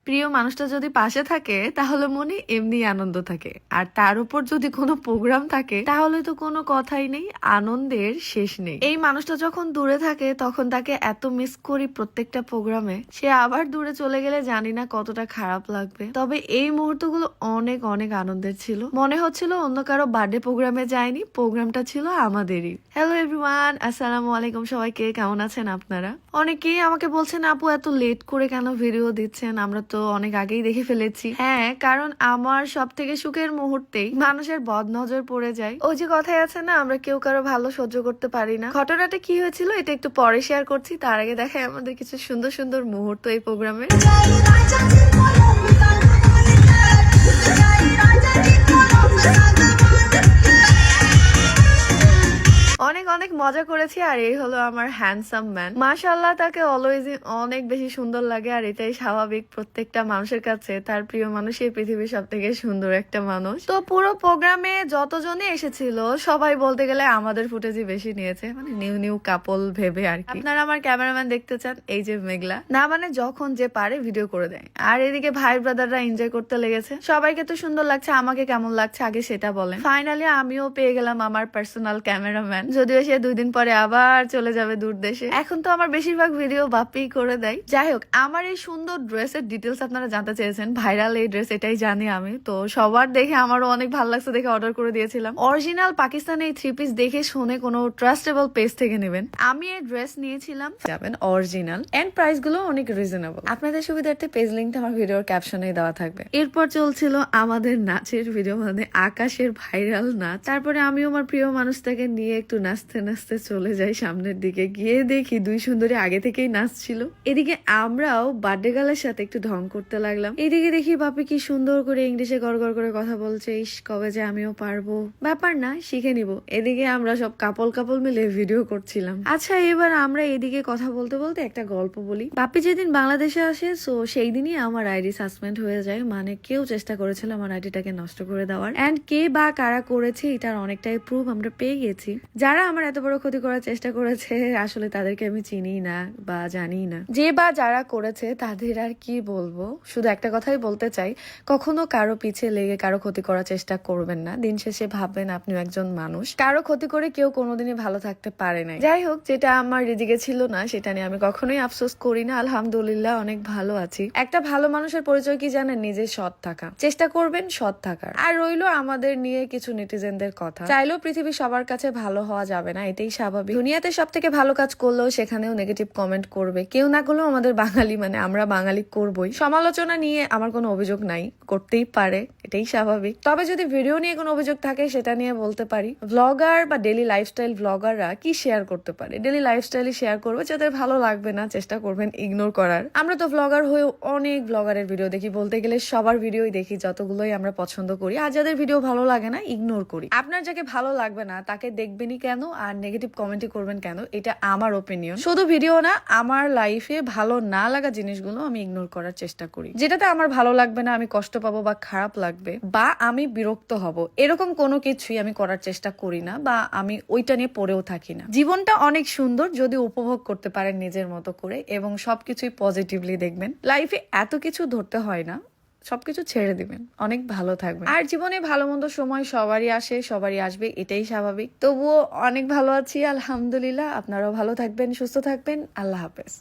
প্রিয় মানুষটা যদি পাশে থাকে তাহলে মনে এমনি আনন্দ থাকে, আর তার উপর যদি কোনো প্রোগ্রাম থাকে তাহলে তো কোনো কথাই নেই, আনন্দের শেষ নেই। এই মানুষটা যখন দূরে থাকে তখন তাকে এত মিস করি প্রত্যেকটা প্রোগ্রামে। সে আবার দূরে চলে গেলে জানি না কতটা খারাপ লাগবে। তবে এই মুহূর্তগুলো অনেক অনেক আনন্দের ছিল। মনে হচ্ছিল অন্য কারো বার্থডে প্রোগ্রামে যায়নি, প্রোগ্রামটা ছিল আমাদেরই। হ্যালো এভরিওয়ান, আসসালামু আলাইকুম। সবাইকে কেমন আছেন আপনারা? অনেকেই আমাকে বলছেন আপু এত লেট করে কেন ভিডিও দিচ্ছেন, আমরা তো অনেক আগেই দেখে ফেলেছি। হ্যাঁ, কারণ আমার সব থেকে সুখের মুহূর্তেই মানুষের বদনজর পড়ে যায়। ওই যে কথাই আছে না, আমরা কেউ কারো ভালো সহ্য করতে পারি না। ঘটনাটা কি হয়েছিল এটা একটু পরে শেয়ার করছি, তার আগে দেখাই আমাদের কিছু সুন্দর সুন্দর মুহূর্ত এই প্রোগ্রামে। অনেক অনেক মজা করেছি। আর এই হলো আমার হ্যান্ডসাম ম্যান, মাশাআল্লাহ তাকে অলওয়েজ অনেক বেশি সুন্দর লাগে, আর এটাই স্বাভাবিক। প্রত্যেকটা মানুষের কাছে তার প্রিয় মানুষ এই পৃথিবীর সব থেকে সুন্দর একটা মানুষ। তো পুরো প্রোগ্রামে যতজনই এসেছিল সবাই বলতে গেলে আমাদের ফুটেজই বেশি নিয়েছে, মানে নিউ নিউ কাপল ভেবে আর কি। আপনারা আমার ক্যামেরাম্যান দেখতে চান, এই যে মেঘলা না, মানে যখন যে পারে ভিডিও করে দেয়। আর এদিকে ভাই ব্রাদাররা এনজয় করতে লেগেছে। সবাইকে তো সুন্দর লাগছে, আমাকে কেমন লাগছে আগে সেটা বলেন। ফাইনালি আমিও পেয়ে গেলাম আমার পার্সোনাল ক্যামেরাম্যান, যদিও সে 2 দিন পরে আবার চলে যাবে দূর দেশে। এখন তো আমার বেশিরভাগ ভিডিও বাপ্পি করে দেয়। যাই হোক, আমার এই সুন্দর ড্রেসের ডিটেলস আপনারা জানতে চেয়েছেন। ভাইরাল এই ড্রেস, এটাই জানি আমি। তো সবার দেখে আমারও অনেক ভালো লাগছে দেখে অর্ডার করে দিয়েছিলাম। অরিজিনাল পাকিস্তানি এই 3 পিস দেখে শুনে কোনো ট্রাস্টেবল পেজ থেকে নেবেন। আমি এই ড্রেস নিয়েছিলাম, যাবেন অরিজিনাল, এন্ড প্রাইস গুলো অনেক রিজনেবল। আপনাদের সুবিধার্থে পেজ লিঙ্কটা আমার ভিডিওর ক্যাপশনে দেওয়া থাকবে। এরপর চলছিল আমাদের নাচের ভিডিও, মানে আকাশের ভাইরাল নাচ। তারপরে আমিও আমার প্রিয় মানুষটাকে নিয়ে একটু নাচতে নাচতে চলে যাই সামনের দিকে। গিয়ে দেখি 2 সুন্দরী আগে থেকেই নাচছিল। এদিকে আমরাও বার্থডে গার্লের সাথে একটু ঢং করতে লাগলাম। এদিকে দেখি বাপি কি সুন্দর করে ইংলিশে গড় করে কথা বলছে। ইস, কবে যে আমিও পারবো। ব্যাপার না, শিখে নিব। এদিকে আমরা সব কাপল কাপল মিলে ভিডিও করছিলাম। আচ্ছা, এবার আমরা এদিকে কথা বলতে বলতে একটা গল্প বলি। বাপি যেদিন বাংলাদেশে আসে, সো সেই দিনই আমার আইডি সাসপেন্ড হয়ে যায়। মানে কেউ চেষ্টা করেছিল আমার আইডিটাকে নষ্ট করে দেওয়ার, এন্ড কে বা কারা করেছে এটার অনেকটাই প্রুফ আমরা পেয়ে গেছি। যারা আমার এত বড় ক্ষতি করার চেষ্টা করেছে আসলে তাদেরকে আমি চিনি না বা জানি না। যে বা যারা করেছে তাদের আর কি বলবো, শুধু একটা কথাই বলতে চাই, কখনো কারো পিছে লেগে কারো ক্ষতি করার চেষ্টা করবেন না। দিন শেষে ভাববেন আপনিও একজন মানুষ। কারো ক্ষতি করে কেউ কোনোদিনই ভালো থাকতে পারে না। যাই হোক, যেটা আমার রিজিকে ছিল না সেটা নিয়ে আমি কখনোই আফসোস করি না। আলহামদুলিল্লাহ অনেক ভালো আছি। একটা ভালো মানুষের পরিচয় কি জানেন? নিজে সৎ থাকা। চেষ্টা করবেন সৎ থাকার। আর রইলো আমাদের নিয়ে কিছু নেটিজেনদের কথা। চাইলেও পৃথিবীর সবার কাছে ভালো হওয়া যাবে না, এটাই স্বাভাবিক। দুনিয়াতে সব থেকে ভালো কাজ করলেও সেখানেও নেগেটিভ কমেন্ট করবে। কেউ না করলেও আমাদের বাঙালি, মানে আমরা বাঙালি করবই। সমালোচনা নিয়ে আমার কোনো অভিযোগ নাই, করতেই পারে, এটাই স্বাভাবিক। তবে যদি ভিডিও নিয়ে কোনো অভিযোগ থাকে সেটা নিয়ে বলতে পারি। ব্লগার বা ডেলি লাইফস্টাইল ব্লগাররা কি শেয়ার করতে পারে? ডেলি লাইফস্টাইলই শেয়ার করবে। যাদের ভালো লাগবে না চেষ্টা করবেন ইগনোর করার। আমরা তো ব্লগার হয়েও অনেক ব্লগারের ভিডিও দেখি, বলতে গেলে সবার ভিডিওই দেখি, যতগুলোই আমরা পছন্দ করি। আর যাদের ভিডিও ভালো লাগে না ইগনোর করি। আপনার যাকে ভালো লাগবে না তাকে দেখবেনই কেন আর নেগেটিভ কমেন্টই করবেন কেন? এটা আমার ওপিনিয়ন। শুধু ভিডিও না, আমার লাইফে ভালো না লাগা জিনিসগুলো আমি ইগনোর করার চেষ্টা করি। যেটাতে আমার ভালো লাগবে না, আমি কষ্ট পাবো বা খারাপ লাগবে বা আমি বিরক্ত হব, এরকম কোনো কিছুই আমি করার চেষ্টা করি না, বা আমি ওইটা নিয়ে পড়েও থাকি না। জীবনটা অনেক সুন্দর যদি উপভোগ করতে পারেন নিজের মতো করে, এবং সবকিছুই পজিটিভলি দেখবেন। লাইফে এত কিছু ধরতে হয় না, সবকিছু ছেড়ে দিবেন, অনেক ভালো থাকবেন। আর জীবনে ভালো মন্দ সময় সবারই আসে, সবারই আসবে, এটাই স্বাভাবিক। তবুও অনেক ভালো আছি আলহামদুলিল্লাহ। আপনারাও ভালো থাকবেন, সুস্থ থাকবেন। আল্লাহ হাফেজ।